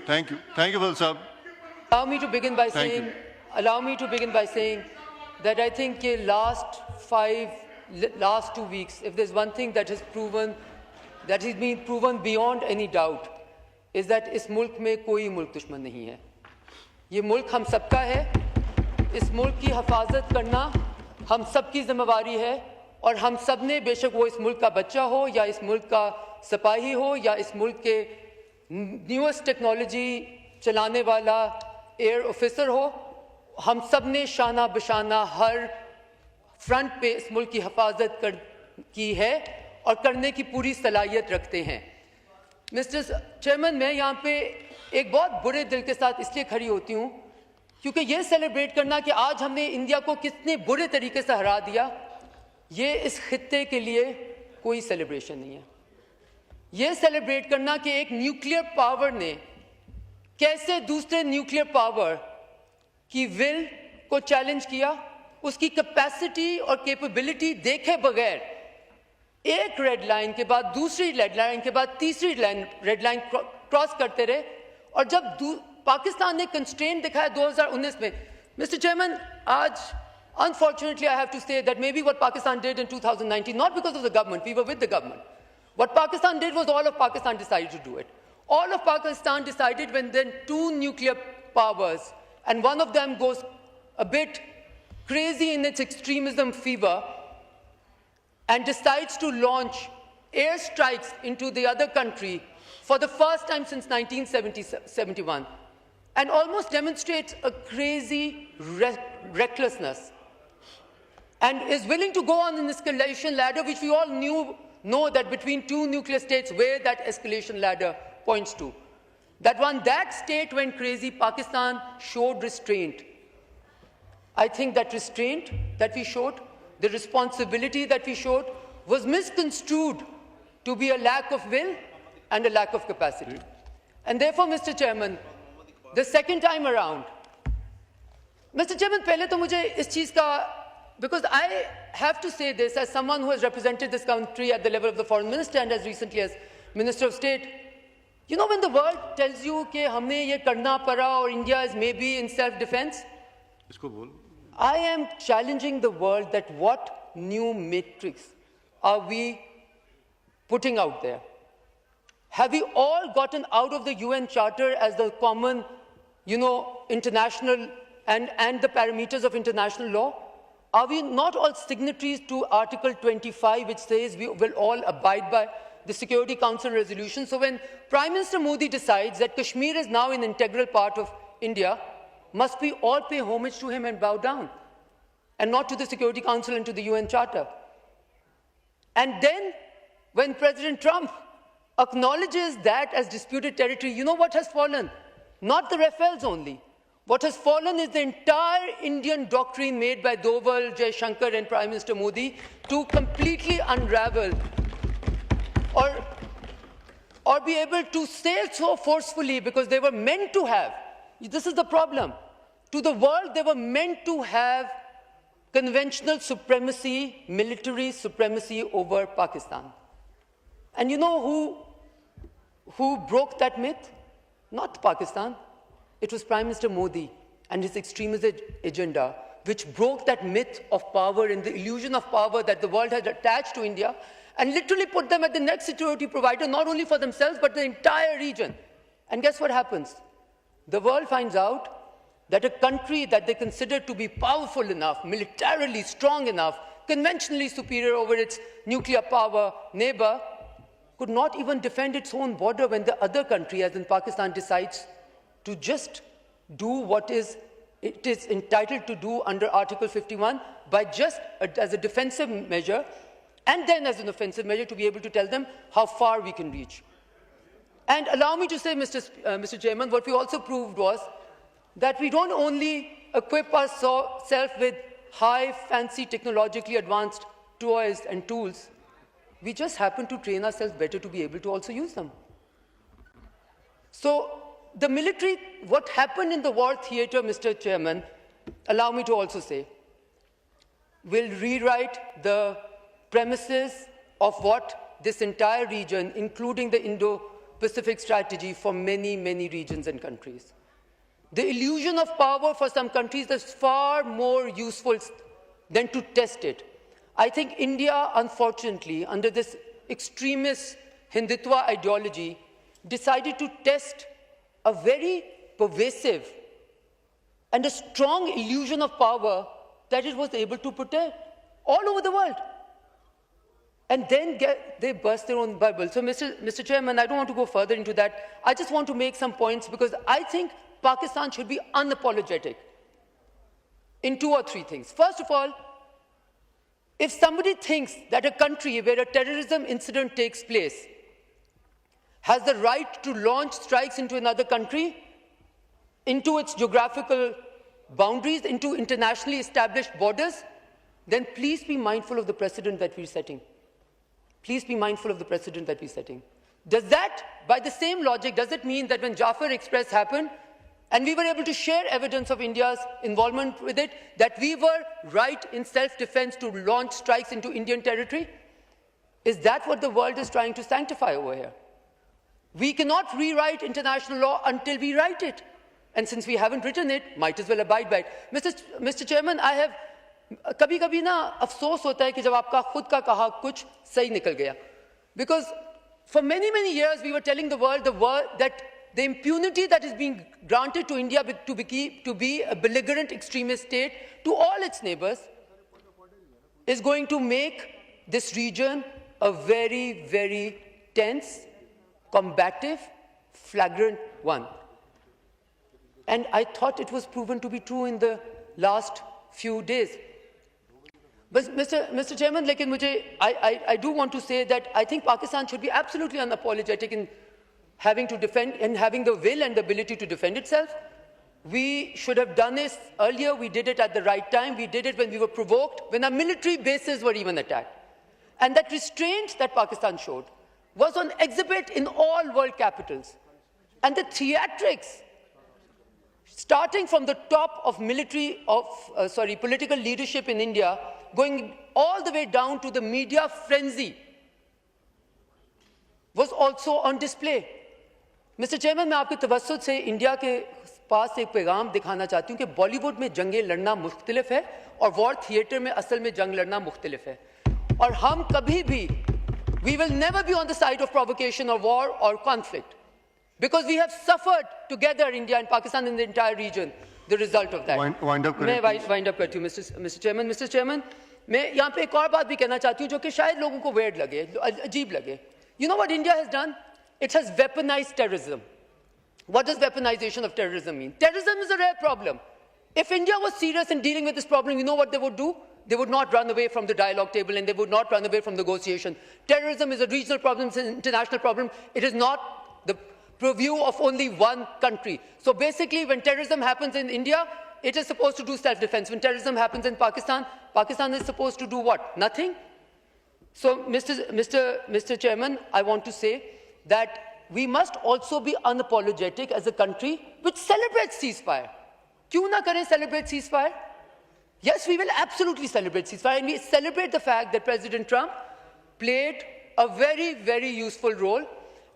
Thank you. Thank you, Phil Saab. Allow me to begin by saying that I think last 2 weeks, if there's one thing that has been proven beyond any doubt, is that इस मुल्क में कोई मुल्क दुश्मन नहीं है. ये मुल्क हम सबका है. इस मुल्क की हिफाजत करना हम सबकी जिम्मेवारी है और हम सब ने, बेशक वो इस मुल्क का बच्चा हो या इस मुल्क का सिपाही हो या इस मुल्क के न्यूएस्ट टेक्नोलॉजी चलाने वाला एयर ऑफिसर हो, हम सब ने शाना बशाना हर फ्रंट पे इस मुल्क की हिफाजत की है और करने की पूरी सलाहियत रखते हैं. मिस्टर चेयरमैन, मैं यहाँ पे एक बहुत बुरे दिल के साथ इसलिए खड़ी होती हूँ क्योंकि ये सेलिब्रेट करना कि आज हमने इंडिया को कितने बुरे तरीके से हरा दिया, ये इस खित्ते के लिए कोई सेलिब्रेशन नहीं है. ये सेलिब्रेट करना कि एक न्यूक्लियर पावर ने कैसे दूसरे न्यूक्लियर पावर की विल को चैलेंज किया, उसकी कैपेसिटी और कैपेबिलिटी देखे बगैर एक रेड लाइन के बाद दूसरी रेड लाइन के बाद तीसरी रेड लाइन क्रॉस करते रहे. और जब पाकिस्तान ने कंस्ट्रेंट दिखाया 2019 में, मिस्टर चेयरमैन, आज unfortunately I have to say that maybe what Pakistan did in 2019, not because of the government, we were with the government. What Pakistan did was all of Pakistan decided to do it. All of Pakistan decided when then two nuclear powers, and one of them goes a bit crazy in its extremism fever and decides to launch airstrikes into the other country for the first time since 1971 and almost demonstrates a crazy recklessness and is willing to go on an escalation ladder, which we all know that between two nuclear states where that escalation ladder points to. That when that state went crazy, Pakistan showed restraint. I think that restraint that we showed, the responsibility that we showed, was misconstrued to be a lack of will and a lack of capacity. And therefore, Mr. Chairman, the second time around, Mr. Chairman, pehle to mujhe is cheez ka, because I have to say this as someone who has represented this country at the level of the foreign minister and as recently as Minister of State. You know, when the world tells you कि हमने ये करना पड़ा और India is maybe in self-defense, I am challenging the world that what new matrix are we putting out there? Have we all gotten out of the UN Charter as the common, international and the parameters of international law? Are we not all signatories to Article 25, which says we will all abide by the Security Council resolution? So when Prime Minister Modi decides that Kashmir is now an integral part of India, must we all pay homage to him and bow down, and not to the Security Council and to the UN Charter? And then, when President Trump acknowledges that as disputed territory, you know what has fallen? Not the Rafales only. What has fallen is the entire Indian doctrine made by Doval, Jay Shankar and Prime Minister Modi to completely unravel or be able to say so forcefully, because they were meant to have, this is the problem, to the world they were meant to have conventional supremacy, military supremacy over Pakistan. And you know who broke that myth? Not Pakistan. It was Prime Minister Modi and his extremist agenda, which broke that myth of power and the illusion of power that the world had attached to India, and literally put them at the next security provider, not only for themselves, but the entire region. And guess what happens? The world finds out that a country that they consider to be powerful enough, militarily strong enough, conventionally superior over its nuclear power neighbor, could not even defend its own border when the other country, as in Pakistan, decides to just do what it is entitled to do under Article 51 by just as a defensive measure, and then as an offensive measure to be able to tell them how far we can reach. And allow me to say, Mr. Chairman, what we also proved was that we don't only equip ourselves with high, fancy, technologically advanced toys and tools, we just happen to train ourselves better to be able to also use them. So the military, what happened in the war theatre, Mr. Chairman, allow me to also say, will rewrite the premises of what this entire region, including the Pacific strategy for many, many regions and countries. The illusion of power for some countries is far more useful than to test it. I think India, unfortunately, under this extremist Hindutva ideology, decided to test a very pervasive and a strong illusion of power that it was able to protect all over the world. And then they burst their own bubble. So, Mr. Chairman, I don't want to go further into that. I just want to make some points because I think Pakistan should be unapologetic in 2 or 3 things. First of all, if somebody thinks that a country where a terrorism incident takes place has the right to launch strikes into another country, into its geographical boundaries, into internationally established borders, then please be mindful of the precedent that we're setting. Please be mindful of the precedent that we're setting. Does that, by the same logic, does it mean that when Jafar Express happened, and we were able to share evidence of India's involvement with it, that we were right in self-defense to launch strikes into Indian territory? Is that what the world is trying to sanctify over here? We cannot rewrite international law until we write it. And since we haven't written it, might as well abide by it. Mr. Chairman, I have कभी-कभी ना अफसोस होता है कि जब आपका खुद का कहा कुछ सही निकल गया. Because for many, many years we were telling the world that the impunity that is being granted to India to be a belligerent extremist state to all its neighbors is going to make this region a very, very tense, combative, flagrant one. And I thought it was proven to be true in the last few days. But Mr. Chairman, I do want to say that I think Pakistan should be absolutely unapologetic in having to defend and having the will and the ability to defend itself. We should have done this earlier. We did it at the right time. We did it when we were provoked, when our military bases were even attacked. And that restraint that Pakistan showed was on exhibit in all world capitals. And the theatrics, starting from the top of political leadership in India, going all the way down to the media frenzy, was also on display. Mr. Chairman, मैं आपके तवज्जुह से India के पास एक पैगाम दिखाना चाहती हूँ कि बॉलीवुड में जंगें लड़ना मुख्तलिफ है और वॉर थिएटर में असल में जंग लड़ना मुख्तलिफ है. और हम कभी भी, we will never be on the side of provocation or war or conflict. Because we have suffered together, India and Pakistan, in the entire region, the result of that. Wind up, मैं wind up करती हूँ, Mr. Chairman. Mr. Chairman, मैं यहाँ पे एक और बात भी कहना चाहती हूँ जो कि शायद लोगों को weird लगे, अजीब लगे. You know what India has done? It has weaponized terrorism. What does weaponization of terrorism mean? Terrorism is a rare problem. If India was serious in dealing with this problem, you know what they would do? They would not run away from the dialogue table and they would not run away from negotiation. Terrorism is a regional problem, it's an international problem. It is not the purview of only one country. So basically, when terrorism happens in India, it is supposed to do self-defense. When terrorism happens in Pakistan, Pakistan is supposed to do what? Nothing? So, Mr. Chairman, I want to say that we must also be unapologetic as a country which celebrates ceasefire. Kyun na kare celebrate ceasefire? Yes, we will absolutely celebrate ceasefire, and we celebrate the fact that President Trump played a very, very useful role.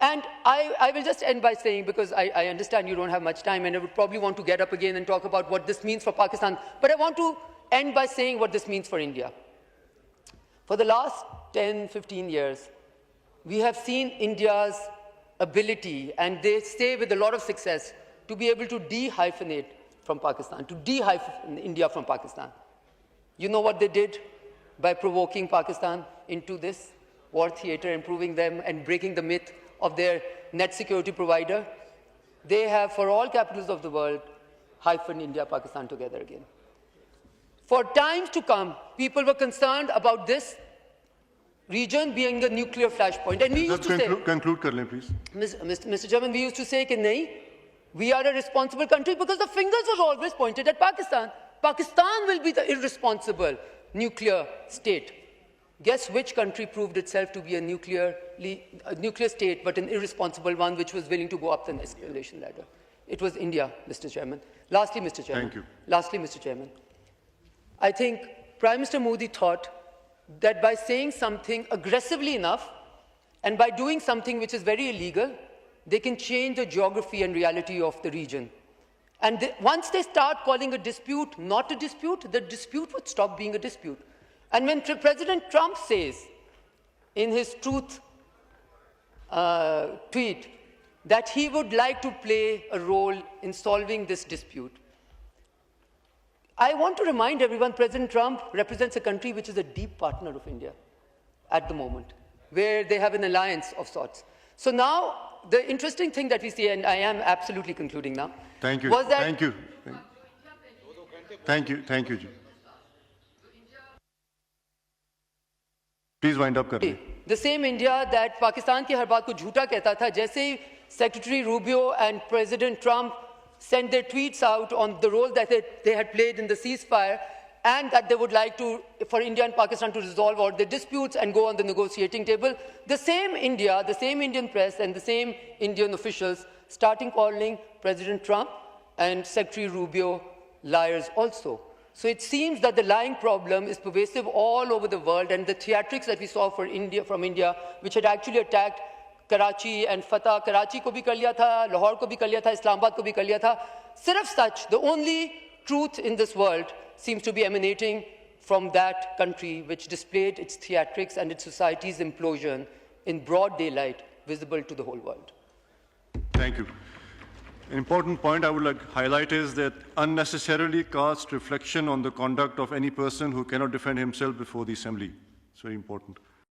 And I will just end by saying, because I understand you don't have much time and I would probably want to get up again and talk about what this means for Pakistan, but I want to end by saying what this means for India. For the last 10, 15 years, we have seen India's ability, and they say with a lot of success, to be able to de-hyphenate from Pakistan, to de-hyphen India from Pakistan. You know what they did by provoking Pakistan into this war theater, improving them and breaking the myth of their net security provider? They have, for all capitals of the world, hyphened India, Pakistan together again. For times to come, people were concerned about this region being a nuclear flashpoint. And we used to say... Conclude, please. Mr. Chairman, we used to say that nahi, we are a responsible country because the fingers were always pointed at Pakistan. Pakistan will be the irresponsible nuclear state. Guess which country proved itself to be a nuclear state, but an irresponsible one, which was willing to go up the escalation ladder? It was India, Mr. Chairman. Lastly, Mr. Chairman. Thank you. Lastly, Mr. Chairman. I think Prime Minister Modi thought that by saying something aggressively enough and by doing something which is very illegal, they can change the geography and reality of the region. And once they start calling a dispute not a dispute, the dispute would stop being a dispute. And when President Trump says in his truth tweet that he would like to play a role in solving this dispute, I want to remind everyone President Trump represents a country which is a deep partner of India at the moment, where they have an alliance of sorts. So now, the interesting thing that we see, and I am absolutely concluding now, thank you. Was that thank you. Thank you. Thank you, Ji. Please wind up, Karni. The same India that Pakistan ki har baat ko jhoota kehta tha, jaise hi Secretary Rubio and President Trump sent their tweets out on the role that they had played in the ceasefire, and that they would like for India and Pakistan to resolve all their disputes and go on the negotiating table. The same India, the same Indian press and the same Indian officials starting calling President Trump and Secretary Rubio liars also. So it seems that the lying problem is pervasive all over the world, and the theatrics that we saw from India, which had actually attacked Karachi and Fatah, Karachi ko bhi kar liya tha, Lahore ko bhi kar liya tha, Islamabad ko bhi kar liya tha. Sirf such, the only truth in this world seems to be emanating from that country which displayed its theatrics and its society's implosion in broad daylight, visible to the whole world. Thank you. An important point I would like to highlight is that unnecessarily cast reflection on the conduct of any person who cannot defend himself before the assembly. It's very important.